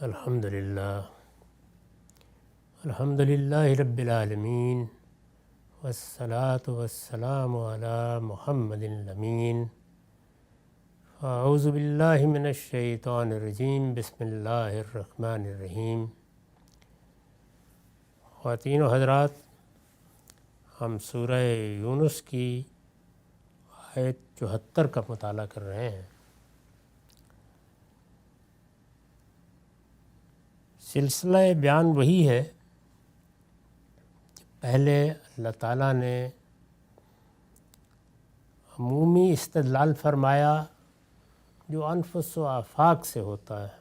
الحمدللہ رب العالمین والصلاة والسلام علی محمد الامین اعوذ باللہ من الشیطان الرجیم بسم اللہ الرحمن الرحیم۔ خواتین و حضرات، ہم سورہ یونس کی آیت 74 کا مطالعہ کر رہے ہیں۔ سلسلہ بیان وہی ہے کہ پہلے اللہ تعالیٰ نے عمومی استدلال فرمایا جو انفس و آفاق سے ہوتا ہے۔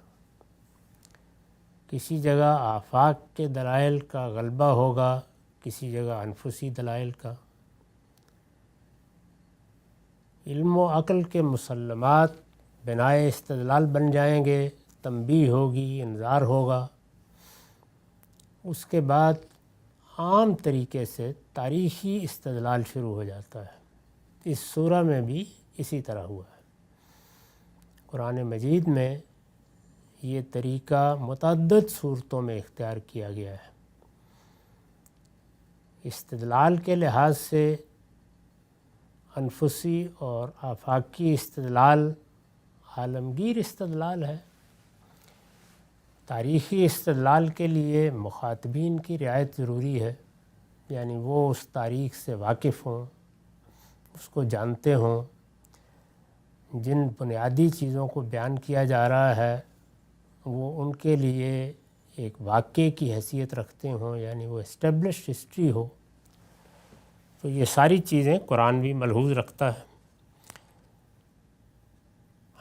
کسی جگہ آفاق کے دلائل کا غلبہ ہوگا، کسی جگہ انفسی دلائل کا۔ علم و عقل کے مسلمات بنائے استدلال بن جائیں گے، تنبیہ ہوگی، انذار ہوگا۔ اس کے بعد عام طریقے سے تاریخی استدلال شروع ہو جاتا ہے۔ اس سورہ میں بھی اسی طرح ہوا ہے۔ قرآن مجید میں یہ طریقہ متعدد صورتوں میں اختیار کیا گیا ہے۔ استدلال کے لحاظ سے انفسی اور آفاقی استدلال عالمگیر استدلال ہے۔ تاریخی استدلال کے لیے مخاطبین کی رعایت ضروری ہے، یعنی وہ اس تاریخ سے واقف ہوں، اس کو جانتے ہوں، جن بنیادی چیزوں کو بیان کیا جا رہا ہے وہ ان کے لیے ایک واقعے کی حیثیت رکھتے ہوں، یعنی وہ اسٹیبلشڈ ہسٹری ہو۔ تو یہ ساری چیزیں قرآن بھی ملحوظ رکھتا ہے۔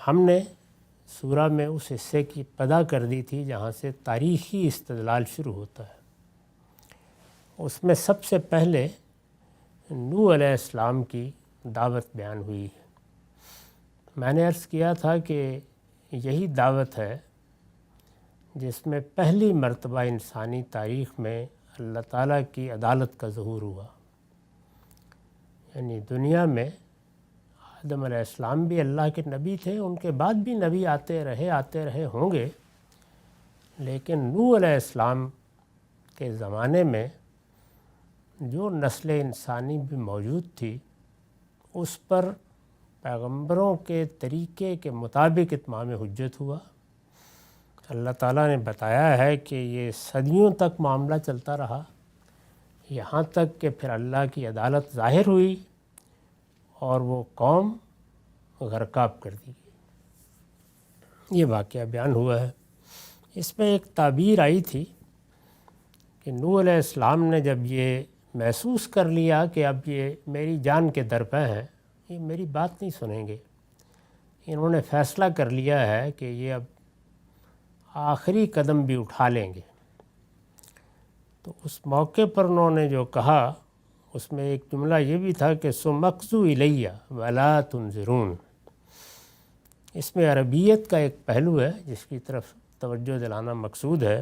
ہم نے سورہ میں اس حصے کی ابتدا کر دی تھی جہاں سے تاریخی استدلال شروع ہوتا ہے۔ اس میں سب سے پہلے نوح علیہ السلام کی دعوت بیان ہوئی ہے۔ میں نے عرض کیا تھا کہ یہی دعوت ہے جس میں پہلی مرتبہ انسانی تاریخ میں اللہ تعالیٰ کی عدالت کا ظہور ہوا۔ یعنی دنیا میں آدم علیہ السلام بھی اللہ کے نبی تھے، ان کے بعد بھی نبی آتے رہے ہوں گے، لیکن نوح علیہ السلام کے زمانے میں جو نسل انسانی بھی موجود تھی اس پر پیغمبروں کے طریقے کے مطابق اتمام حجت ہوا۔ اللہ تعالیٰ نے بتایا ہے کہ یہ صدیوں تک معاملہ چلتا رہا، یہاں تک کہ پھر اللہ کی عدالت ظاہر ہوئی اور وہ قوم غرقاب کر دی گئی۔ یہ واقعہ بیان ہوا ہے۔ اس میں ایک تعبیر آئی تھی کہ نوح علیہ السلام نے جب یہ محسوس کر لیا کہ اب یہ میری جان کے درپے ہیں، یہ میری بات نہیں سنیں گے، انہوں نے فیصلہ کر لیا ہے کہ یہ اب آخری قدم بھی اٹھا لیں گے۔ تو اس موقع پر انہوں نے جو کہا اس میں ایک جملہ یہ بھی تھا کہ ثم اقضوا الی ولا تنظرون۔ اس میں عربیت کا ایک پہلو ہے جس کی طرف توجہ دلانا مقصود ہے،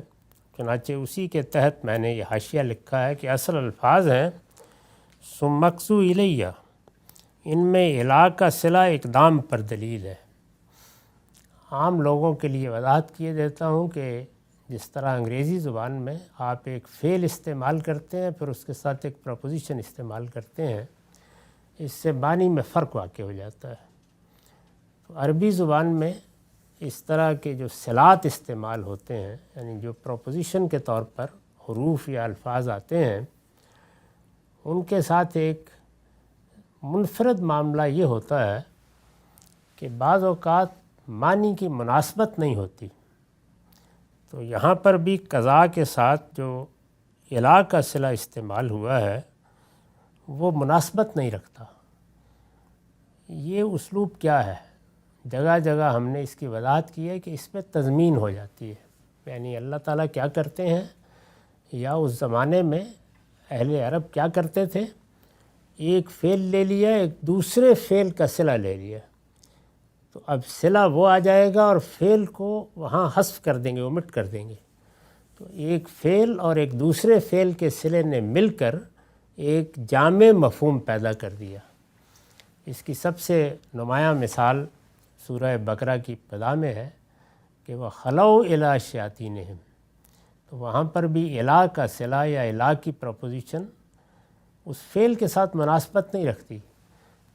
چنانچہ اسی کے تحت میں نے یہ حاشیہ لکھا ہے کہ اصل الفاظ ہیں ثم اقضوا الی، ان میں الی کا صلہ اقدام پر دلیل ہے۔ عام لوگوں کے لیے وضاحت کیے دیتا ہوں کہ جس طرح انگریزی زبان میں آپ ایک فعل استعمال کرتے ہیں پھر اس کے ساتھ ایک پروپوزیشن استعمال کرتے ہیں، اس سے معنی میں فرق واقع ہو جاتا ہے۔ تو عربی زبان میں اس طرح کے جو صلات استعمال ہوتے ہیں، یعنی جو پروپوزیشن کے طور پر حروف یا الفاظ آتے ہیں، ان کے ساتھ ایک منفرد معاملہ یہ ہوتا ہے کہ بعض اوقات معنی کی مناسبت نہیں ہوتی۔ تو یہاں پر بھی قضاء کے ساتھ جو الی کا صلہ استعمال ہوا ہے وہ مناسبت نہیں رکھتا۔ یہ اسلوب کیا ہے؟ جگہ جگہ ہم نے اس کی وضاحت کی ہے کہ اس میں تضمین ہو جاتی ہے، یعنی اللہ تعالیٰ کیا کرتے ہیں یا اس زمانے میں اہل عرب کیا کرتے تھے، ایک فعل لے لیا، ایک دوسرے فعل کا صلہ لے لیا، تو اب صلہ وہ آ جائے گا اور فعل کو وہاں حذف کر دیں گے، اومٹ کر دیں گے۔ تو ایک فعل اور ایک دوسرے فعل کے صلے نے مل کر ایک جامع مفہوم پیدا کر دیا۔ اس کی سب سے نمایاں مثال سورہ بقرہ کی ابتدا میں ہے کہ وہ خلو الی شیاطینہم، تو وہاں پر بھی الا کا صلہ یا الا کی پروپوزیشن اس فعل کے ساتھ مناسبت نہیں رکھتی،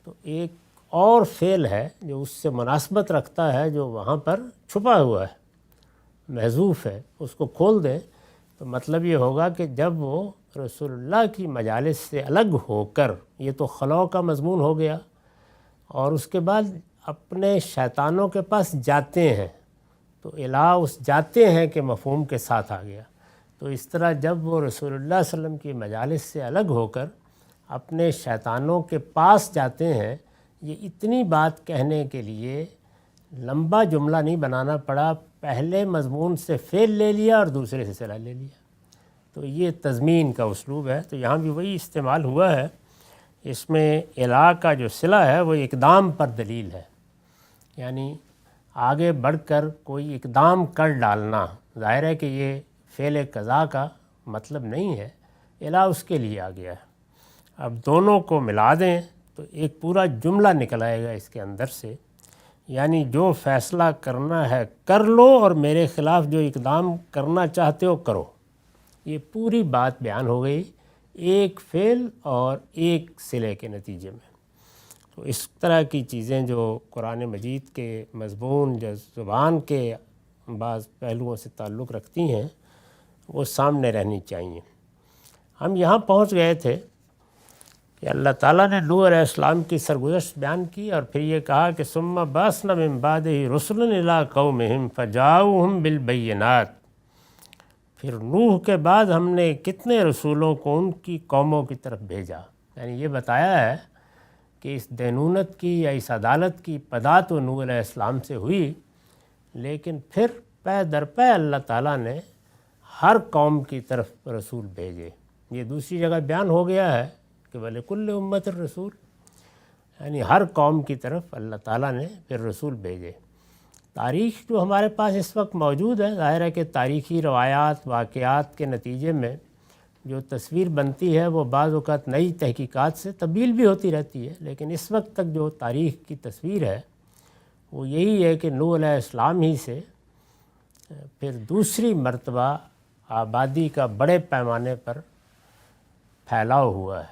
تو ایک اور فعل ہے جو اس سے مناسبت رکھتا ہے جو وہاں پر چھپا ہوا ہے، محذوف ہے، اس کو کھول دیں تو مطلب یہ ہوگا کہ جب وہ رسول اللہ کی مجالس سے الگ ہو کر، یہ تو خلو کا مضمون ہو گیا، اور اس کے بعد اپنے شیطانوں کے پاس جاتے ہیں، تو الا اس جاتے ہیں کہ مفہوم کے ساتھ آ گیا۔ تو اس طرح جب وہ رسول اللہ صلی اللہ علیہ وسلم کی مجالس سے الگ ہو کر اپنے شیطانوں کے پاس جاتے ہیں، یہ اتنی بات کہنے کے لیے لمبا جملہ نہیں بنانا پڑا، پہلے مضمون سے فعل لے لیا اور دوسرے سے صلہ لے لیا، تو یہ تضمین کا اسلوب ہے۔ تو یہاں بھی وہی استعمال ہوا ہے، اس میں الا کا جو صلہ ہے وہ اقدام پر دلیل ہے، یعنی آگے بڑھ کر کوئی اقدام کر ڈالنا، ظاہر ہے کہ یہ فعل قضا کا مطلب نہیں ہے، الا اس کے لیے آ گیا ہے۔ اب دونوں کو ملا دیں تو ایک پورا جملہ نکل آئے گا اس کے اندر سے، یعنی جو فیصلہ کرنا ہے کر لو اور میرے خلاف جو اقدام کرنا چاہتے ہو کرو، یہ پوری بات بیان ہو گئی ایک فعل اور ایک صلے کے نتیجے میں۔ تو اس طرح کی چیزیں جو قرآن مجید کے مضمون یا زبان کے بعض پہلوؤں سے تعلق رکھتی ہیں وہ سامنے رہنی چاہیے۔ ہم یہاں پہنچ گئے تھے کہ اللہ تعالیٰ نے نوح علیہ السلام کی سرگزشت بیان کی، اور پھر یہ کہا کہ ثم بعثنا من بعدہ رسلا الی قومہم فجاؤہم بالبینات، پھر نوح کے بعد ہم نے کتنے رسولوں کو ان کی قوموں کی طرف بھیجا، یعنی یہ بتایا ہے کہ اس دینونت کی یا اس عدالت کی ابتدا تو نوح علیہ السلام سے ہوئی، لیکن پھر پے در پے اللہ تعالیٰ نے ہر قوم کی طرف رسول بھیجے۔ یہ دوسری جگہ بیان ہو گیا ہے کہ وَلِكُلِّ أُمَّةٍ الرَّسُولُ، یعنی ہر قوم کی طرف اللہ تعالیٰ نے پھر رسول بھیجے۔ تاریخ جو ہمارے پاس اس وقت موجود ہے، ظاہر ہے کہ تاریخی روایات واقعات کے نتیجے میں جو تصویر بنتی ہے وہ بعض اوقات نئی تحقیقات سے تبدیل بھی ہوتی رہتی ہے، لیکن اس وقت تک جو تاریخ کی تصویر ہے وہ یہی ہے کہ نوح علیہ السلام ہی سے پھر دوسری مرتبہ آبادی کا بڑے پیمانے پر پھیلاؤ ہوا ہے،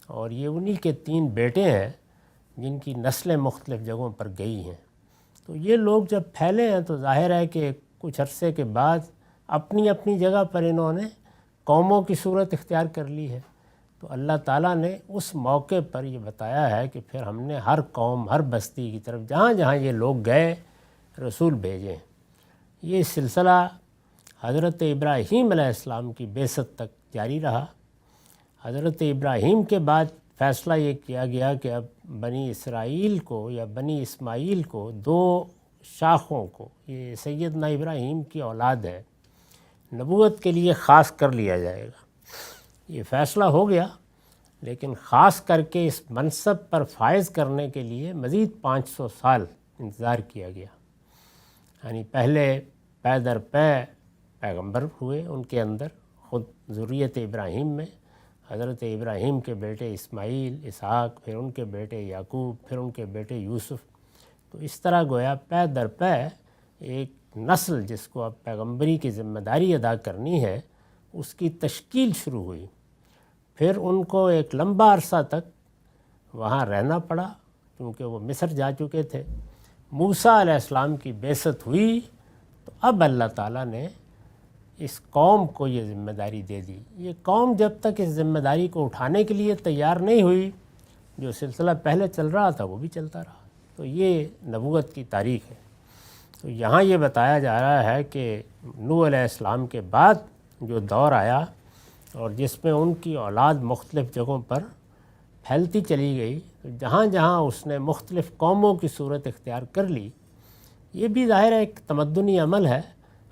اور یہ انہی کے 3 بیٹے ہیں جن کی نسلیں مختلف جگہوں پر گئی ہیں۔ تو یہ لوگ جب پھیلے ہیں تو ظاہر ہے کہ کچھ عرصے کے بعد اپنی اپنی جگہ پر انہوں نے قوموں کی صورت اختیار کر لی ہے، تو اللہ تعالیٰ نے اس موقع پر یہ بتایا ہے کہ پھر ہم نے ہر قوم ہر بستی کی طرف جہاں جہاں یہ لوگ گئے رسول بھیجے۔ یہ سلسلہ حضرت ابراہیم علیہ السلام کی بعثت تک جاری رہا۔ حضرت ابراہیم کے بعد فیصلہ یہ کیا گیا کہ اب بنی اسرائیل کو یا بنی اسماعیل کو 2 شاخوں کو، یہ سیدنا ابراہیم کی اولاد ہے، نبوت کے لیے خاص کر لیا جائے گا۔ یہ فیصلہ ہو گیا، لیکن خاص کر کے اس منصب پر فائز کرنے کے لیے مزید 500 سال انتظار کیا گیا، یعنی پہلے پے در پے پیغمبر ہوئے ان کے اندر، خود ذریت ابراہیم میں حضرت ابراہیم کے بیٹے اسماعیل، اسحاق، پھر ان کے بیٹے یعقوب، پھر ان کے بیٹے یوسف۔ تو اس طرح گویا پے در پے ایک نسل جس کو اب پیغمبری کی ذمہ داری ادا کرنی ہے اس کی تشکیل شروع ہوئی۔ پھر ان کو ایک لمبا عرصہ تک وہاں رہنا پڑا کیونکہ وہ مصر جا چکے تھے۔ موسیٰ علیہ السلام کی بعثت ہوئی تو اب اللہ تعالیٰ نے اس قوم کو یہ ذمہ داری دے دی۔ یہ قوم جب تک اس ذمہ داری کو اٹھانے کے لیے تیار نہیں ہوئی، جو سلسلہ پہلے چل رہا تھا وہ بھی چلتا رہا۔ تو یہ نبوت کی تاریخ ہے۔ تو یہاں یہ بتایا جا رہا ہے کہ نوح علیہ السلام کے بعد جو دور آیا اور جس میں ان کی اولاد مختلف جگہوں پر پھیلتی چلی گئی، جہاں جہاں اس نے مختلف قوموں کی صورت اختیار کر لی، یہ بھی ظاہر ہے ایک تمدنی عمل ہے۔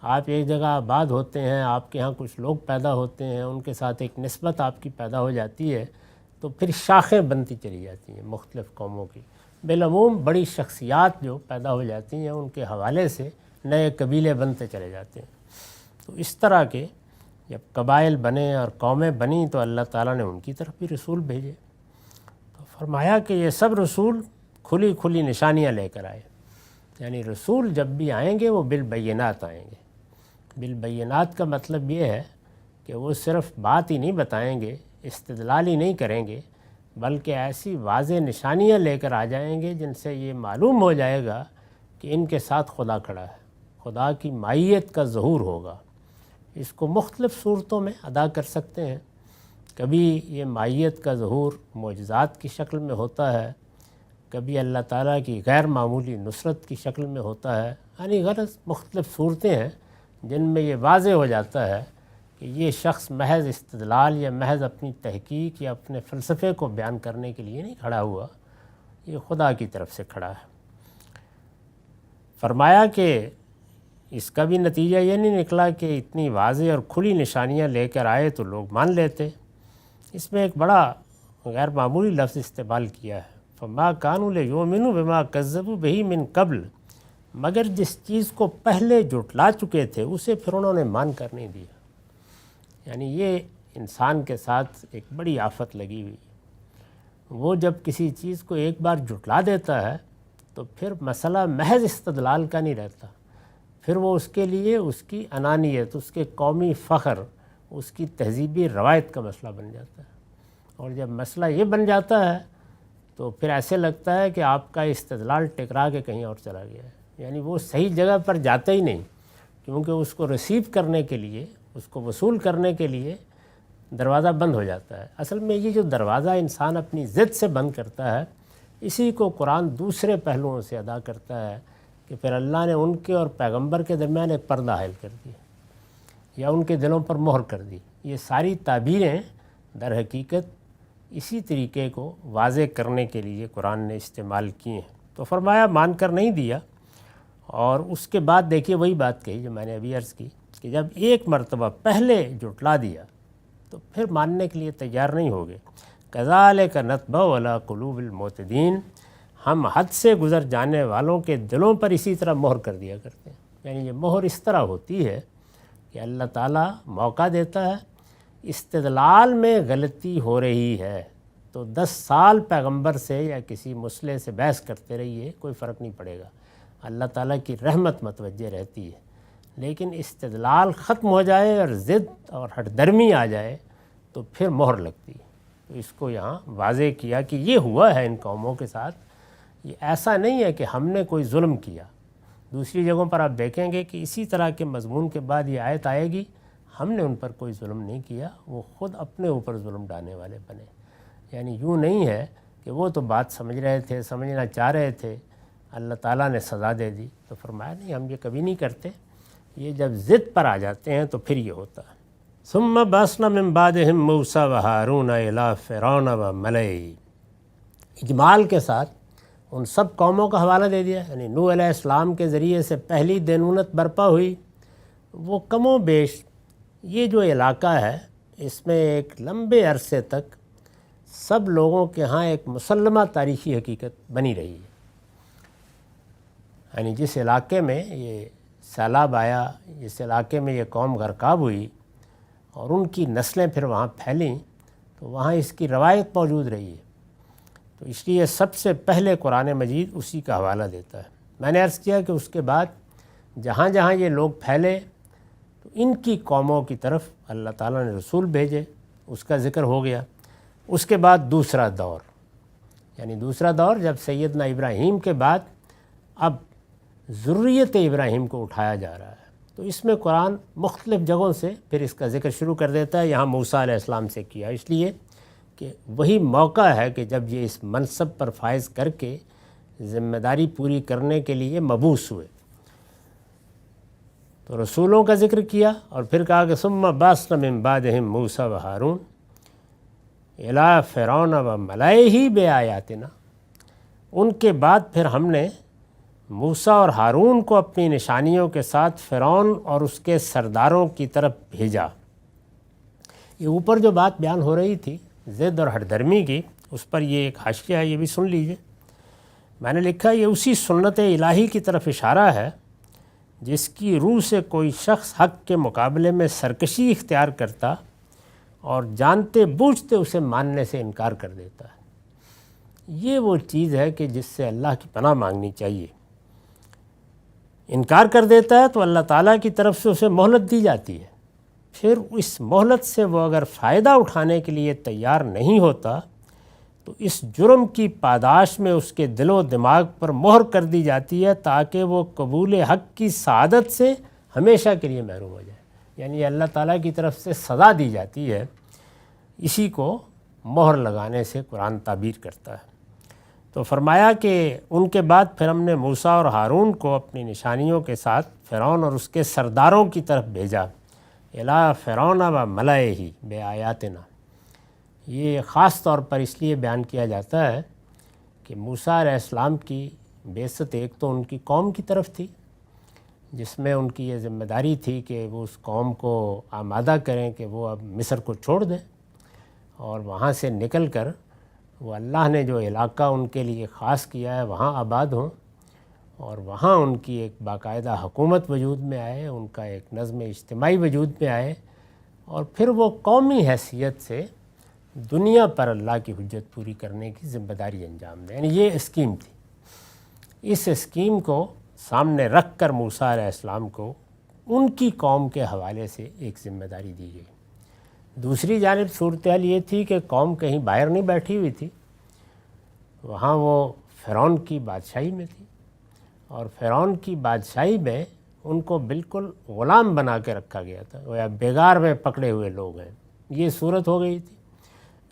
آپ ایک جگہ آباد ہوتے ہیں، آپ کے ہاں کچھ لوگ پیدا ہوتے ہیں، ان کے ساتھ ایک نسبت آپ کی پیدا ہو جاتی ہے، تو پھر شاخیں بنتی چلی جاتی ہیں مختلف قوموں کی۔ بالعموم بڑی شخصیات جو پیدا ہو جاتی ہیں ان کے حوالے سے نئے قبیلے بنتے چلے جاتے ہیں۔ تو اس طرح کے جب قبائل بنے اور قومیں بنیں تو اللہ تعالیٰ نے ان کی طرف بھی رسول بھیجے۔ تو فرمایا کہ یہ سب رسول کھلی کھلی نشانیاں لے کر آئے۔ یعنی رسول جب بھی آئیں گے وہ بالبینات آئیں گے۔ بالبینات کا مطلب یہ ہے کہ وہ صرف بات ہی نہیں بتائیں گے، استدلال ہی نہیں کریں گے، بلکہ ایسی واضح نشانیاں لے کر آ جائیں گے جن سے یہ معلوم ہو جائے گا کہ ان کے ساتھ خدا کھڑا ہے، خدا کی مائیت کا ظہور ہوگا۔ اس کو مختلف صورتوں میں ادا کر سکتے ہیں۔ کبھی یہ مائیت کا ظہور معجزات کی شکل میں ہوتا ہے، کبھی اللہ تعالیٰ کی غیر معمولی نصرت کی شکل میں ہوتا ہے، یعنی غرض مختلف صورتیں ہیں جن میں یہ واضح ہو جاتا ہے کہ یہ شخص محض استدلال یا محض اپنی تحقیق یا اپنے فلسفے کو بیان کرنے کے لیے نہیں کھڑا ہوا، یہ خدا کی طرف سے کھڑا ہے۔ فرمایا کہ اس کا بھی نتیجہ یہ نہیں نکلا کہ اتنی واضح اور کھلی نشانیاں لے کر آئے تو لوگ مان لیتے۔ اس میں ایک بڑا غیر معمولی لفظ استعمال کیا ہے، فما کانوا لیؤمنوا بما کذبوا بہ من قبل، مگر جس چیز کو پہلے جھٹلا چکے تھے اسے پھر انہوں نے مان کر نہیں دیا۔ یعنی یہ انسان کے ساتھ ایک بڑی آفت لگی ہوئی، وہ جب کسی چیز کو ایک بار جھٹلا دیتا ہے تو پھر مسئلہ محض استدلال کا نہیں رہتا، پھر وہ اس کے لیے اس کی انانیت، اس کے قومی فخر، اس کی تہذیبی روایت کا مسئلہ بن جاتا ہے۔ اور جب مسئلہ یہ بن جاتا ہے تو پھر ایسے لگتا ہے کہ آپ کا استدلال ٹکرا کے کہیں اور چلا گیا ہے، یعنی وہ صحیح جگہ پر جاتا ہی نہیں، کیونکہ اس کو ریسیو کرنے کے لیے، اس کو وصول کرنے کے لیے دروازہ بند ہو جاتا ہے۔ اصل میں یہ جو دروازہ انسان اپنی ضد سے بند کرتا ہے، اسی کو قرآن دوسرے پہلوؤں سے ادا کرتا ہے کہ پھر اللہ نے ان کے اور پیغمبر کے درمیان ایک پردہ حائل کر دیا یا ان کے دلوں پر مہر کر دی۔ یہ ساری تعبیریں در حقیقت اسی طریقے کو واضح کرنے کے لیے قرآن نے استعمال کی ہیں۔ تو فرمایا مان کر نہیں دیا، اور اس کے بعد دیکھیے وہی بات کہی جو میں نے ابھی عرض کی کہ جب ایک مرتبہ پہلے جھٹلا دیا تو پھر ماننے کے لیے تیار نہیں ہوگے۔ کذالک نطبع علی قلوب المعتدین، ہم حد سے گزر جانے والوں کے دلوں پر اسی طرح مہر کر دیا کرتے ہیں۔ یعنی یہ مہر اس طرح ہوتی ہے کہ اللہ تعالیٰ موقع دیتا ہے، استدلال میں غلطی ہو رہی ہے تو 10 سال پیغمبر سے یا کسی مسئلے سے بحث کرتے رہیے، کوئی فرق نہیں پڑے گا، اللہ تعالیٰ کی رحمت متوجہ رہتی ہے۔ لیکن استدلال ختم ہو جائے اور ضد اور ہٹ درمی آ جائے تو پھر مہر لگتی ہے۔ تو اس کو یہاں واضح کیا کہ یہ ہوا ہے ان قوموں کے ساتھ، یہ ایسا نہیں ہے کہ ہم نے کوئی ظلم کیا۔ دوسری جگہوں پر آپ دیکھیں گے کہ اسی طرح کے مضمون کے بعد یہ آیت آئے گی، ہم نے ان پر کوئی ظلم نہیں کیا، وہ خود اپنے اوپر ظلم ڈالنے والے بنے۔ یعنی یوں نہیں ہے کہ وہ تو بات سمجھ رہے تھے، سمجھنا چاہ رہے تھے، اللہ تعالیٰ نے سزا دے دی۔ تو فرمایا نہیں، ہم یہ کبھی نہیں کرتے، یہ جب ضد پر آ جاتے ہیں تو پھر یہ ہوتا ہے۔ ثم بعثنا من بعدهم موسیٰ وہارون الی فرعون وملئہ، اجمال کے ساتھ ان سب قوموں کا حوالہ دے دیا۔ یعنی نوح علیہ السلام کے ذریعے سے پہلی دینونت برپا ہوئی، وہ کم و بیش یہ جو علاقہ ہے اس میں ایک لمبے عرصے تک سب لوگوں کے ہاں ایک مسلمہ تاریخی حقیقت بنی رہی ہے۔ یعنی جس علاقے میں یہ سیلاب آیا، جس علاقے میں یہ قوم غرقاب ہوئی اور ان کی نسلیں پھر وہاں پھیلیں، تو وہاں اس کی روایت موجود رہی ہے۔ تو اس لیے سب سے پہلے قرآن مجید اسی کا حوالہ دیتا ہے۔ میں نے عرض کیا کہ اس کے بعد جہاں جہاں یہ لوگ پھیلے تو ان کی قوموں کی طرف اللہ تعالیٰ نے رسول بھیجے، اس کا ذکر ہو گیا۔ اس کے بعد دوسرا دور، یعنی دوسرا دور جب سیدنا ابراہیم کے بعد اب ذریت ابراہیم کو اٹھایا جا رہا ہے، تو اس میں قرآن مختلف جگہوں سے پھر اس کا ذکر شروع کر دیتا ہے۔ یہاں موسیٰ علیہ السلام سے کیا اس لیے کہ وہی موقع ہے کہ جب یہ اس منصب پر فائز کر کے ذمہ داری پوری کرنے کے لیے مبعوث ہوئے، تو رسولوں کا ذکر کیا اور پھر کہا کہ ثم بعثنا من بعدهم موسیٰ وہارون الی فرعون وملئہ بآیاتنا، ان کے بعد پھر ہم نے موسیٰ اور ہارون کو اپنی نشانیوں کے ساتھ فرعون اور اس کے سرداروں کی طرف بھیجا۔ یہ اوپر جو بات بیان ہو رہی تھی ضد اور ہٹ درمی کی، اس پر یہ ایک حاشیہ ہے، یہ بھی سن لیجئے۔ میں نے لکھا یہ اسی سنت الہی کی طرف اشارہ ہے جس کی روح سے کوئی شخص حق کے مقابلے میں سرکشی اختیار کرتا اور جانتے بوجھتے اسے ماننے سے انکار کر دیتا ہے۔ یہ وہ چیز ہے کہ جس سے اللہ کی پناہ مانگنی چاہیے۔ انکار کر دیتا ہے تو اللہ تعالیٰ کی طرف سے اسے مہلت دی جاتی ہے، پھر اس مہلت سے وہ اگر فائدہ اٹھانے کے لیے تیار نہیں ہوتا تو اس جرم کی پاداش میں اس کے دل و دماغ پر مہر کر دی جاتی ہے تاکہ وہ قبول حق کی سعادت سے ہمیشہ کے لیے محروم ہو جائے، یعنی اللہ تعالیٰ کی طرف سے سزا دی جاتی ہے۔ اسی کو مہر لگانے سے قرآن تعبیر کرتا ہے۔ تو فرمایا کہ ان کے بعد پھر ہم نے موسیٰ اور ہارون کو اپنی نشانیوں کے ساتھ فرعون اور اس کے سرداروں کی طرف بھیجا، الی فرعون و ملئہ بے آیاتنا۔ یہ خاص طور پر اس لیے بیان کیا جاتا ہے کہ موسیٰ علیہ السلام کی بعثت ایک تو ان کی قوم کی طرف تھی، جس میں ان کی یہ ذمہ داری تھی کہ وہ اس قوم کو آمادہ کریں کہ وہ اب مصر کو چھوڑ دیں اور وہاں سے نکل کر وہ اللہ نے جو علاقہ ان کے لیے خاص کیا ہے وہاں آباد ہوں، اور وہاں ان کی ایک باقاعدہ حکومت وجود میں آئے، ان کا ایک نظم اجتماعی وجود میں آئے، اور پھر وہ قومی حیثیت سے دنیا پر اللہ کی حجت پوری کرنے کی ذمہ داری انجام دیں۔ یعنی یہ اسکیم تھی۔ اس اسکیم کو سامنے رکھ کر موسیٰ علیہ السلام کو ان کی قوم کے حوالے سے ایک ذمہ داری دی گئی۔ دوسری جانب صورتحال یہ تھی کہ قوم کہیں باہر نہیں بیٹھی ہوئی تھی، وہاں وہ فرعون کی بادشاہی میں تھی، اور فرعون کی بادشاہی میں ان کو بالکل غلام بنا کے رکھا گیا تھا، وہ بیگار میں پکڑے ہوئے لوگ ہیں۔ یہ صورت ہو گئی تھی۔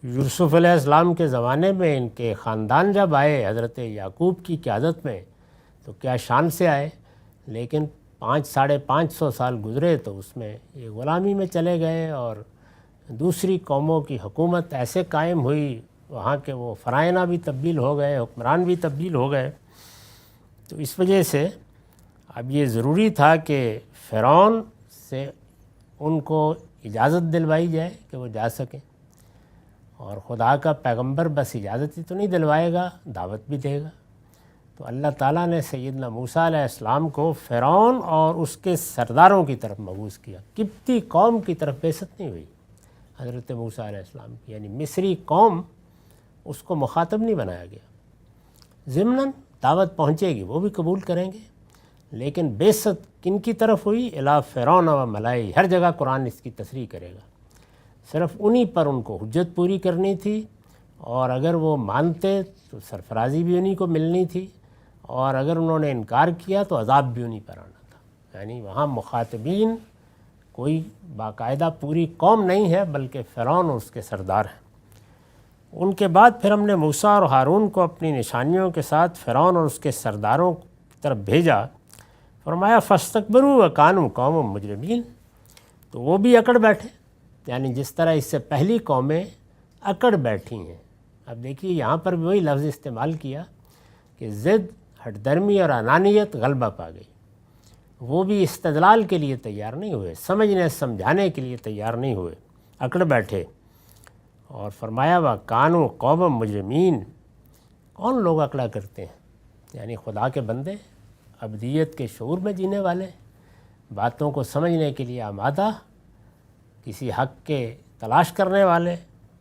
یوسف علیہ السلام کے زمانے میں ان کے خاندان جب آئے حضرت یعقوب کی قیادت میں تو کیا شان سے آئے، لیکن 500-550 سال گزرے تو اس میں یہ غلامی میں چلے گئے، اور دوسری قوموں کی حکومت ایسے قائم ہوئی، وہاں کے وہ فرائض بھی تبدیل ہو گئے، حکمران بھی تبدیل ہو گئے۔ تو اس وجہ سے اب یہ ضروری تھا کہ فرعون سے ان کو اجازت دلوائی جائے کہ وہ جا سکیں، اور خدا کا پیغمبر بس اجازت ہی تو نہیں دلوائے گا، دعوت بھی دے گا۔ تو اللہ تعالیٰ نے سیدنا موسیٰ علیہ السلام کو فرعون اور اس کے سرداروں کی طرف مبعوث کیا، قبطی قوم کی طرف بعثت نہیں ہوئی حضرت موسیٰ علیہ السلام کی، یعنی مصری قوم اس کو مخاطب نہیں بنایا گیا۔ ضمناً دعوت پہنچے گی، وہ بھی قبول کریں گے، لیکن بعثت کن کی طرف ہوئی؟ الی فرعون و ملئہ۔ ہر جگہ قرآن اس کی تصریح کرے گا، صرف انہی پر ان کو حجت پوری کرنی تھی، اور اگر وہ مانتے تو سرفرازی بھی انہی کو ملنی تھی، اور اگر انہوں نے انکار کیا تو عذاب بھی انہی پر آنا تھا۔ یعنی وہاں مخاطبین کوئی باقاعدہ پوری قوم نہیں ہے، بلکہ فرعون اور اس کے سردار ہیں۔ ان کے بعد پھر ہم نے موسیٰ اور ہارون کو اپنی نشانیوں کے ساتھ فرعون اور اس کے سرداروں کی طرف بھیجا۔ فرمایا فاستکبروا وکانوا قوما مجرمین، تو وہ بھی اکڑ بیٹھے، یعنی جس طرح اس سے پہلی قومیں اکڑ بیٹھی ہیں۔ اب دیکھیے یہاں پر بھی وہی لفظ استعمال کیا کہ ضد، ہٹ درمی اور انانیت غلبہ پا گئی۔ وہ بھی استدلال کے لیے تیار نہیں ہوئے، سمجھنے سمجھانے کے لیے تیار نہیں ہوئے، اکڑ بیٹھے۔ اور فرمایا وَكَانُوا قَوْمًا مُجْرِمِينَ، کون لوگ اکڑا کرتے ہیں؟ یعنی خدا کے بندے، ابدیت کے شعور میں جینے والے، باتوں کو سمجھنے کے لیے آمادہ، کسی حق کے تلاش کرنے والے۔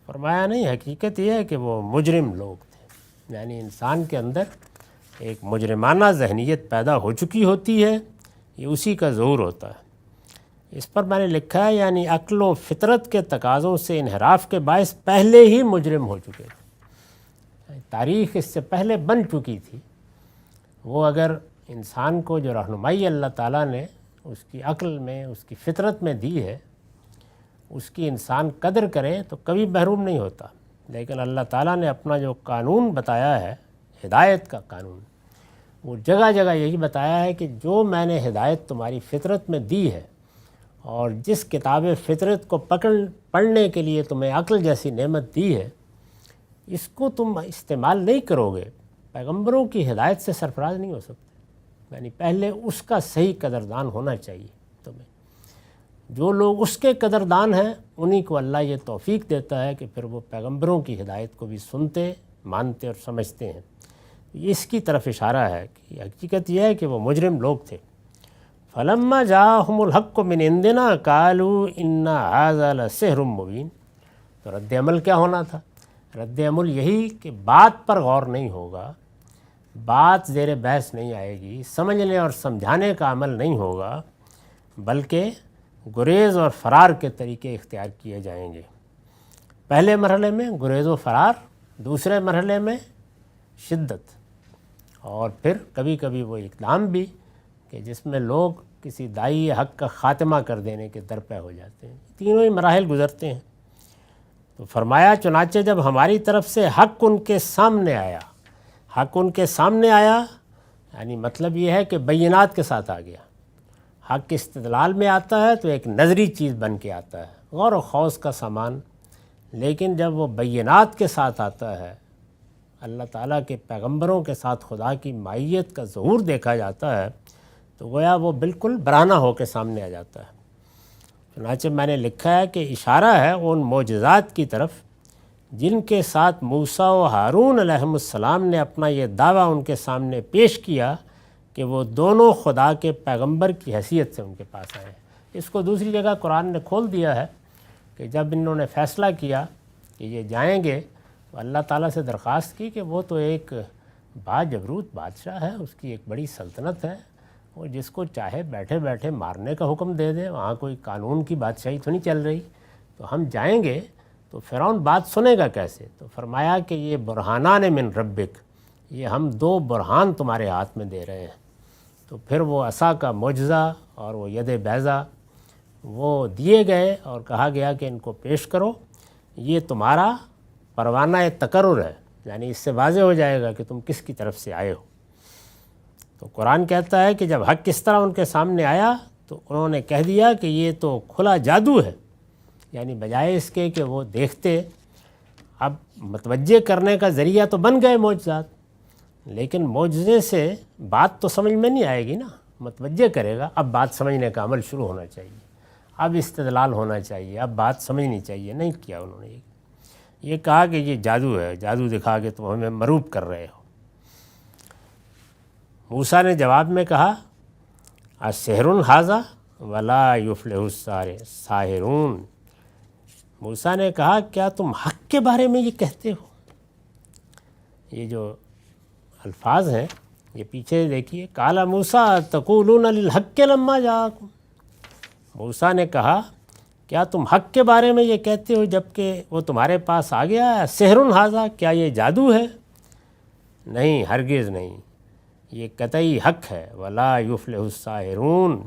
فرمایا نہیں، حقیقت یہ ہے کہ وہ مجرم لوگ تھے، یعنی انسان کے اندر ایک مجرمانہ ذہنیت پیدا ہو چکی ہوتی ہے، یہ اسی کا ظہور ہوتا ہے۔ اس پر میں نے لکھا ہے یعنی عقل و فطرت کے تقاضوں سے انحراف کے باعث پہلے ہی مجرم ہو چکے تھے، تاریخ اس سے پہلے بن چکی تھی۔ وہ اگر انسان کو جو رہنمائی اللہ تعالیٰ نے اس کی عقل میں، اس کی فطرت میں دی ہے، اس کی انسان قدر کرے تو کبھی محروم نہیں ہوتا۔ لیکن اللہ تعالیٰ نے اپنا جو قانون بتایا ہے، ہدایت کا قانون، وہ جگہ جگہ یہی بتایا ہے کہ جو میں نے ہدایت تمہاری فطرت میں دی ہے، اور جس کتاب فطرت کو پڑھنے کے لیے تمہیں عقل جیسی نعمت دی ہے، اس کو تم استعمال نہیں کرو گے، پیغمبروں کی ہدایت سے سرفراز نہیں ہو سکتے۔ یعنی پہلے اس کا صحیح قدردان ہونا چاہیے تمہیں۔ جو لوگ اس کے قدردان ہیں انہی کو اللہ یہ توفیق دیتا ہے کہ پھر وہ پیغمبروں کی ہدایت کو بھی سنتے، مانتے اور سمجھتے ہیں۔ اس کی طرف اشارہ ہے کہ حقیقت یہ ہے کہ وہ مجرم لوگ تھے۔ فلما جاءهم الحق من عندنا قالوا ان هذا لسحر مبین، تو رد عمل کیا ہونا تھا؟ رد عمل یہی کہ بات پر غور نہیں ہوگا، بات زیر بحث نہیں آئے گی، سمجھنے اور سمجھانے کا عمل نہیں ہوگا، بلکہ گریز اور فرار کے طریقے اختیار کیے جائیں گے۔ پہلے مرحلے میں گریز و فرار، دوسرے مرحلے میں شدت، اور پھر کبھی کبھی وہ اقدام بھی کہ جس میں لوگ کسی داعی حق کا خاتمہ کر دینے کے درپے ہو جاتے ہیں۔ تینوں ہی مراحل گزرتے ہیں۔ تو فرمایا چنانچہ جب ہماری طرف سے حق ان کے سامنے آیا، حق ان کے سامنے آیا یعنی مطلب یہ ہے کہ بینات کے ساتھ آ گیا۔ حق استدلال میں آتا ہے تو ایک نظری چیز بن کے آتا ہے، غور و خوض کا سامان، لیکن جب وہ بینات کے ساتھ آتا ہے، اللہ تعالیٰ کے پیغمبروں کے ساتھ خدا کی مائیت کا ظہور دیکھا جاتا ہے، تو گویا وہ بالکل برہنہ ہو کے سامنے آ جاتا ہے۔ چنانچہ میں نے لکھا ہے کہ اشارہ ہے ان معجزات کی طرف جن کے ساتھ موسیٰ و ہارون علیہم السلام نے اپنا یہ دعویٰ ان کے سامنے پیش کیا کہ وہ دونوں خدا کے پیغمبر کی حیثیت سے ان کے پاس آئے ہیں۔ اس کو دوسری جگہ قرآن نے کھول دیا ہے کہ جب انہوں نے فیصلہ کیا کہ یہ جائیں گے تو اللہ تعالیٰ سے درخواست کی کہ وہ تو ایک باجبروت بادشاہ ہے، اس کی ایک بڑی سلطنت ہے، وہ جس کو چاہے بیٹھے بیٹھے مارنے کا حکم دے دے، وہاں کوئی قانون کی بادشاہی تو نہیں چل رہی، تو ہم جائیں گے تو فرعون بات سنے گا کیسے؟ تو فرمایا کہ یہ برہانان من ربک، یہ ہم دو برہان تمہارے ہاتھ میں دے رہے ہیں۔ تو پھر وہ عصا کا معجزہ اور وہ ید بیضا وہ دیے گئے اور کہا گیا کہ ان کو پیش کرو، یہ تمہارا پروانہ تقرر ہے، یعنی اس سے واضح ہو جائے گا کہ تم کس کی طرف سے آئے ہو۔ تو قرآن کہتا ہے کہ جب حق اس طرح ان کے سامنے آیا تو انہوں نے کہہ دیا کہ یہ تو کھلا جادو ہے، یعنی بجائے اس کے کہ وہ دیکھتے، اب متوجہ کرنے کا ذریعہ تو بن گئے معجزات، لیکن معجزے سے بات تو سمجھ میں نہیں آئے گی نا، متوجہ کرے گا، اب بات سمجھنے کا عمل شروع ہونا چاہیے، اب استدلال ہونا چاہیے، اب بات سمجھنی چاہیے، نہیں کیا انہوں نے۔ یہ کہا کہ یہ جادو ہے، جادو دکھا کے تم ہمیں مروب کر رہے ہو۔ موسیٰ نے جواب میں کہا السحر ھذا ولا یفلح الساحرون۔ موسیٰ نے کہا کیا تم حق کے بارے میں یہ کہتے ہو؟ یہ جو الفاظ ہیں یہ پیچھے دیکھیے، قال موسیٰ تقولون للحق لما جاءکم۔ موسیٰ نے کہا کیا تم حق کے بارے میں یہ کہتے ہو جب کہ وہ تمہارے پاس آ گیا ہے؟ سحر ھذا، کیا یہ جادو ہے؟ نہیں، ہرگز نہیں، یہ قطعی حق ہے۔ ولا یفلح الساحرون،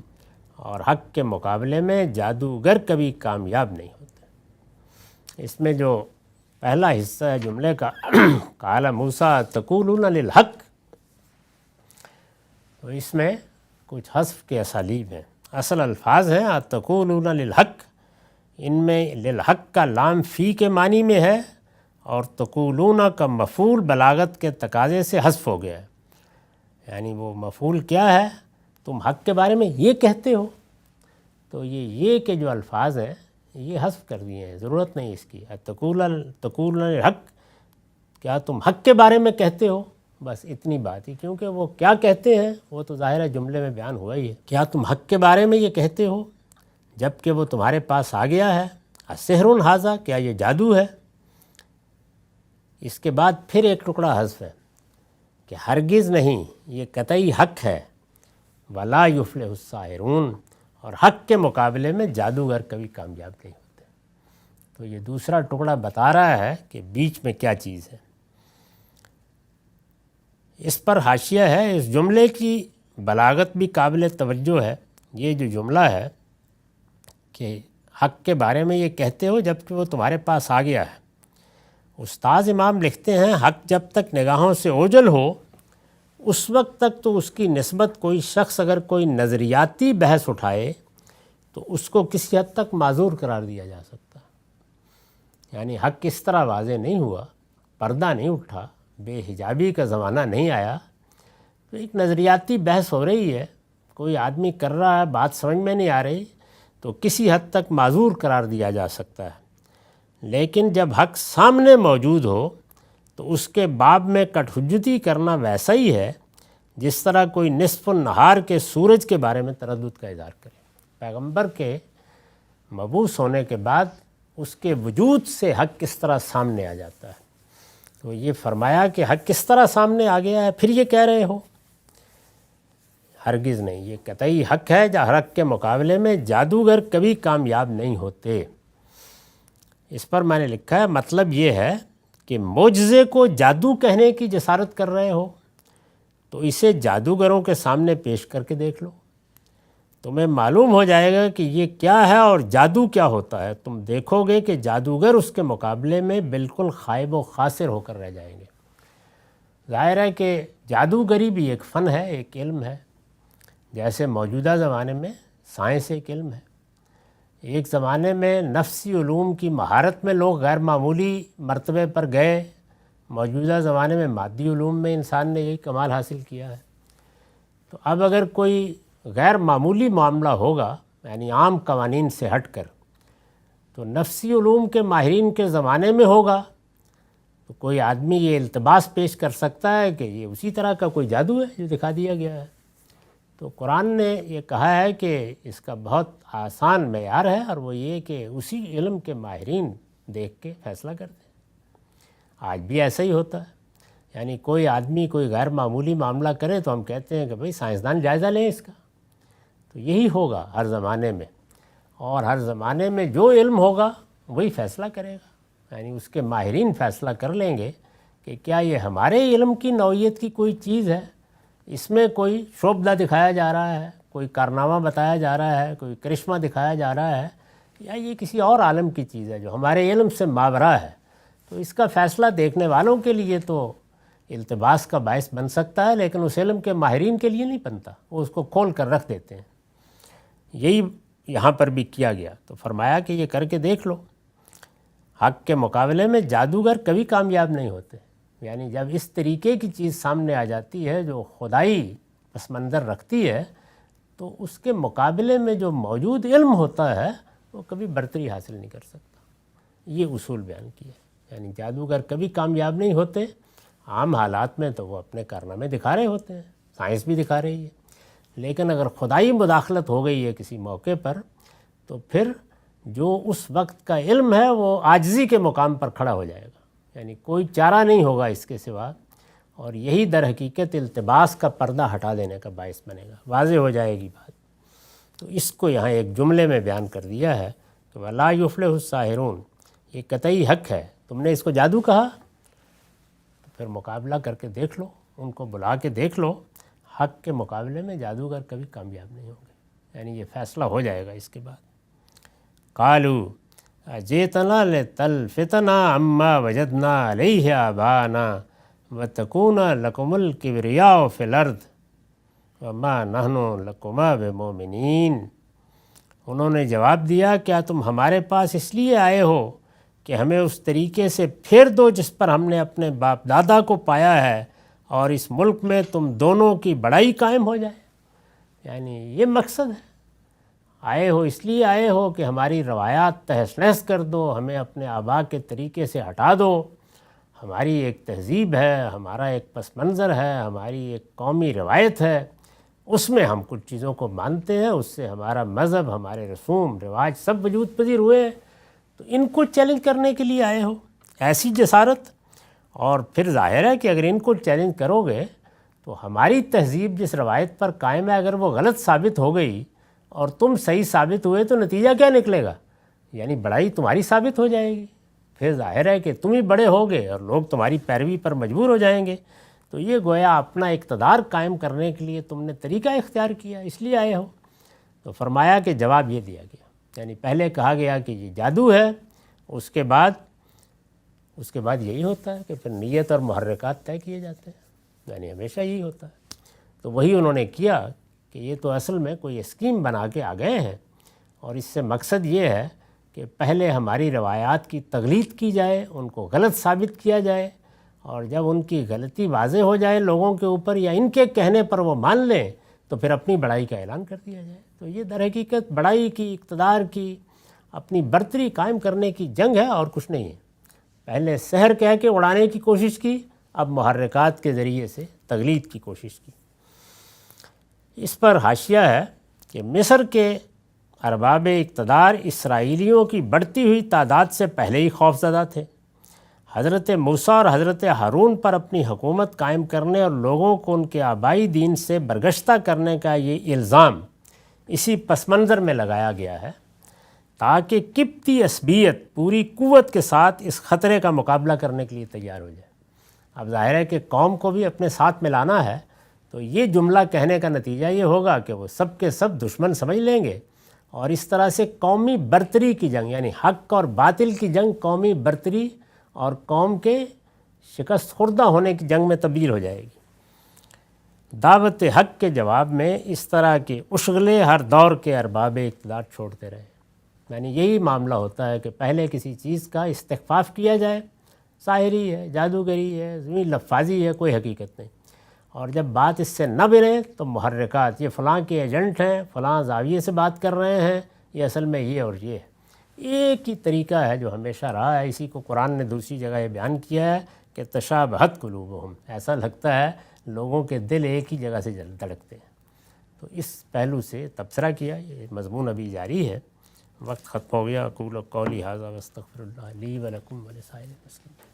اور حق کے مقابلے میں جادوگر کبھی کامیاب نہیں ہوتے۔ اس میں جو پہلا حصہ ہے جملے کا قال موسیٰ تقولون للحق، تو اس میں کچھ حذف کے اسالیب ہیں۔ اصل الفاظ ہیں تقولون للحق، ان میں للحق کا لام فی کے معنی میں ہے، اور تقولون کا مفعول بلاغت کے تقاضے سے حذف ہو گیا ہے، یعنی وہ مفعول کیا ہے، تم حق کے بارے میں یہ کہتے ہو، تو یہ کہ جو الفاظ ہیں یہ حذف کر دیے ہیں، ضرورت نہیں اس کی۔ تقولون للحق، کیا تم حق کے بارے میں کہتے ہو، بس اتنی بات ہی، کیونکہ وہ کیا کہتے ہیں وہ تو ظاہر ہے جملے میں بیان ہوا ہی ہے۔ کیا تم حق کے بارے میں یہ کہتے ہو جب کہ وہ تمہارے پاس آ گیا ہے؟ السحر ھذا، کیا یہ جادو ہے؟ اس کے بعد پھر ایک ٹکڑا حذف ہے کہ ہرگز نہیں، یہ قطعی حق ہے۔ ولا یفلح الساحرون، اور حق کے مقابلے میں جادوگر کبھی کامیاب نہیں ہوتے۔ تو یہ دوسرا ٹکڑا بتا رہا ہے کہ بیچ میں کیا چیز ہے۔ اس پر حاشیہ ہے، اس جملے کی بلاغت بھی قابل توجہ ہے۔ یہ جو جملہ ہے کہ حق کے بارے میں یہ کہتے ہو جب کہ وہ تمہارے پاس آ گیا ہے، استاذ امام لکھتے ہیں حق جب تک نگاہوں سے اوجھل ہو اس وقت تک تو اس کی نسبت کوئی شخص اگر کوئی نظریاتی بحث اٹھائے تو اس کو کسی حد تک معذور قرار دیا جا سکتا ہے، یعنی حق اس طرح واضح نہیں ہوا، پردہ نہیں اٹھا، بے حجابی کا زمانہ نہیں آیا، تو ایک نظریاتی بحث ہو رہی ہے، کوئی آدمی کر رہا ہے، بات سمجھ میں نہیں آ رہی، تو کسی حد تک معذور قرار دیا جا سکتا ہے۔ لیکن جب حق سامنے موجود ہو تو اس کے باب میں کٹ حجتی کرنا ویسا ہی ہے جس طرح کوئی نصف النہار کے سورج کے بارے میں تردد کا اظہار کرے۔ پیغمبر کے مبعوث ہونے کے بعد اس کے وجود سے حق کس طرح سامنے آ جاتا ہے، تو یہ فرمایا کہ حق کس طرح سامنے آ گیا ہے، پھر یہ کہہ رہے ہو؟ ہرگز نہیں، یہ قطعی حق ہے، حق کے مقابلے میں جادوگر کبھی کامیاب نہیں ہوتے۔ اس پر میں نے لکھا ہے مطلب یہ ہے کہ معجزے کو جادو کہنے کی جسارت کر رہے ہو تو اسے جادوگروں کے سامنے پیش کر کے دیکھ لو، تمہیں معلوم ہو جائے گا کہ یہ کیا ہے اور جادو کیا ہوتا ہے۔ تم دیکھو گے کہ جادوگر اس کے مقابلے میں بالکل خائب و خاسر ہو کر رہ جائیں گے۔ ظاہر ہے کہ جادوگری بھی ایک فن ہے، ایک علم ہے، جیسے موجودہ زمانے میں سائنس ایک علم ہے۔ ایک زمانے میں نفسی علوم کی مہارت میں لوگ غیر معمولی مرتبے پر گئے، موجودہ زمانے میں مادی علوم میں انسان نے یہی کمال حاصل کیا ہے۔ تو اب اگر کوئی غیر معمولی معاملہ ہوگا، یعنی عام قوانین سے ہٹ کر، تو نفسی علوم کے ماہرین کے زمانے میں ہوگا تو کوئی آدمی یہ التباس پیش کر سکتا ہے کہ یہ اسی طرح کا کوئی جادو ہے جو دکھا دیا گیا ہے۔ تو قرآن نے یہ کہا ہے کہ اس کا بہت آسان معیار ہے، اور وہ یہ کہ اسی علم کے ماہرین دیکھ کے فیصلہ کر دیں۔ آج بھی ایسا ہی ہوتا ہے، یعنی کوئی آدمی کوئی غیر معمولی معاملہ کرے تو ہم کہتے ہیں کہ بھئی سائنسدان جائزہ لیں اس کا۔ تو یہی ہوگا ہر زمانے میں، اور ہر زمانے میں جو علم ہوگا وہی فیصلہ کرے گا، یعنی اس کے ماہرین فیصلہ کر لیں گے کہ کیا یہ ہمارے علم کی نوعیت کی کوئی چیز ہے، اس میں کوئی شعبدہ دکھایا جا رہا ہے، کوئی کارنامہ بتایا جا رہا ہے، کوئی کرشمہ دکھایا جا رہا ہے، یا یہ کسی اور عالم کی چیز ہے جو ہمارے علم سے ماورا ہے۔ تو اس کا فیصلہ دیکھنے والوں کے لیے تو التباس کا باعث بن سکتا ہے، لیکن اس علم کے ماہرین کے لیے نہیں بنتا، وہ اس کو کھول کر رکھ دیتے ہیں۔ یہی یہاں پر بھی کیا گیا، تو فرمایا کہ یہ کر کے دیکھ لو۔ حق کے مقابلے میں جادوگر کبھی کامیاب نہیں ہوتے، یعنی جب اس طریقے کی چیز سامنے آ جاتی ہے جو خدائی پس منظر رکھتی ہے، تو اس کے مقابلے میں جو موجود علم ہوتا ہے وہ کبھی برتری حاصل نہیں کر سکتا۔ یہ اصول بیان کیا ہے، یعنی جادوگر کبھی کامیاب نہیں ہوتے۔ عام حالات میں تو وہ اپنے کارنامے دکھا رہے ہوتے ہیں، سائنس بھی دکھا رہی ہے، لیکن اگر خدائی مداخلت ہو گئی ہے کسی موقع پر تو پھر جو اس وقت کا علم ہے وہ عاجزی کے مقام پر کھڑا ہو جائے گا، یعنی کوئی چارہ نہیں ہوگا اس کے سوا، اور یہی در حقیقت التباس کا پردہ ہٹا دینے کا باعث بنے گا، واضح ہو جائے گی بات۔ تو اس کو یہاں ایک جملے میں بیان کر دیا ہے کہ وَلَا يُفْلِحُ السَّاحِرُونَ، یہ قطعی حق ہے۔ تم نے اس کو جادو کہا تو پھر مقابلہ کر کے دیکھ لو، ان کو بلا کے دیکھ لو، حق کے مقابلے میں جادوگر کبھی کامیاب نہیں ہوں گے، یعنی یہ فیصلہ ہو جائے گا اس کے بعد۔ قَالُوا أَجِئْتَنَا لِتَلْفِتَنَا عَمَّا وَجَدْنَا عَلَيْهِ آبَاءَنَا وَتَكُونَ لَكُمُ الْكِبْرِيَاءُ فِي الْأَرْضِ وَمَا نَحْنُ لَكُمَا بِمُؤْمِنِينَ۔ انہوں نے جواب دیا، کیا تم ہمارے پاس اس لیے آئے ہو کہ ہمیں اس طریقے سے پھیر دو جس پر ہم نے اپنے باپ دادا کو پایا ہے، اور اس ملک میں تم دونوں کی بڑائی قائم ہو جائے؟ یعنی یہ مقصد ہے، آئے ہو اس لیے آئے ہو کہ ہماری روایات تہس نہس کر دو، ہمیں اپنے آباء کے طریقے سے ہٹا دو۔ ہماری ایک تہذیب ہے، ہمارا ایک پس منظر ہے، ہماری ایک قومی روایت ہے، اس میں ہم کچھ چیزوں کو مانتے ہیں، اس سے ہمارا مذہب، ہمارے رسوم رواج سب وجود پذیر ہوئے ہیں، تو ان کو چیلنج کرنے کے لیے آئے ہو، ایسی جسارت۔ اور پھر ظاہر ہے کہ اگر ان کو چیلنج کرو گے تو ہماری تہذیب جس روایت پر قائم ہے اگر وہ غلط ثابت ہو گئی اور تم صحیح ثابت ہوئے تو نتیجہ کیا نکلے گا؟ یعنی بڑائی تمہاری ثابت ہو جائے گی، پھر ظاہر ہے کہ تم ہی بڑے ہوگے اور لوگ تمہاری پیروی پر مجبور ہو جائیں گے۔ تو یہ گویا اپنا اقتدار قائم کرنے کے لیے تم نے طریقہ اختیار کیا، اس لیے آئے ہو۔ تو فرمایا کہ جواب یہ دیا گیا، یعنی پہلے کہا گیا کہ یہ جادو ہے، اس کے بعد یہی ہوتا ہے کہ پھر نیت اور محرکات طے کیے جاتے ہیں، یعنی ہمیشہ یہی ہوتا ہے۔ تو وہی انہوں نے کیا کہ یہ تو اصل میں کوئی اسکیم بنا کے آ گئے ہیں، اور اس سے مقصد یہ ہے کہ پہلے ہماری روایات کی تغلید کی جائے، ان کو غلط ثابت کیا جائے، اور جب ان کی غلطی واضح ہو جائے لوگوں کے اوپر یا ان کے کہنے پر وہ مان لیں تو پھر اپنی بڑائی کا اعلان کر دیا جائے۔ تو یہ در حقیقت بڑائی کی، اقتدار کی، اپنی برتری قائم کرنے کی جنگ ہے اور کچھ نہیں ہے۔ پہلے سحر کہہ کے اڑانے کی کوشش کی، اب محرکات کے ذریعے سے تغلید کی کوشش کی۔ اس پر حاشیہ ہے کہ مصر کے ارباب اقتدار اسرائیلیوں کی بڑھتی ہوئی تعداد سے پہلے ہی خوف زدہ تھے، حضرت موسیٰ اور حضرت ہارون پر اپنی حکومت قائم کرنے اور لوگوں کو ان کے آبائی دین سے برگشتہ کرنے کا یہ الزام اسی پس منظر میں لگایا گیا ہے تاکہ قبطی عصبیت پوری قوت کے ساتھ اس خطرے کا مقابلہ کرنے کے لیے تیار ہو جائے۔ اب ظاہر ہے کہ قوم کو بھی اپنے ساتھ ملانا ہے، تو یہ جملہ کہنے کا نتیجہ یہ ہوگا کہ وہ سب کے سب دشمن سمجھ لیں گے، اور اس طرح سے قومی برتری کی جنگ، یعنی حق اور باطل کی جنگ قومی برتری اور قوم کے شکست خوردہ ہونے کی جنگ میں تبدیل ہو جائے گی۔ دعوت حق کے جواب میں اس طرح کے اشغلے ہر دور کے ارباب اقتدار چھوڑتے رہے، یعنی یہی معاملہ ہوتا ہے کہ پہلے کسی چیز کا استخفاف کیا جائے، ساحری ہے، جادوگری ہے، ضمنی لفاظی ہے، کوئی حقیقت نہیں، اور جب بات اس سے نہ بنے تو محرکات، یہ فلاں کے ایجنٹ ہیں، فلاں زاویے سے بات کر رہے ہیں، یہ اصل میں یہ اور یہ ہے۔ ایک ہی طریقہ ہے جو ہمیشہ رہا ہے، اسی کو قرآن نے دوسری جگہ یہ بیان کیا ہے کہ تشابہت قلوبہم، ایسا لگتا ہے لوگوں کے دل ایک ہی جگہ سے دھڑکتے ہیں۔ تو اس پہلو سے تبصرہ کیا، یہ مضمون ابھی جاری ہے، وقت ختم ہو گیا۔ اقول قولی ھذا واستغفر اللہ لی ولکم ولسائر المسلمین۔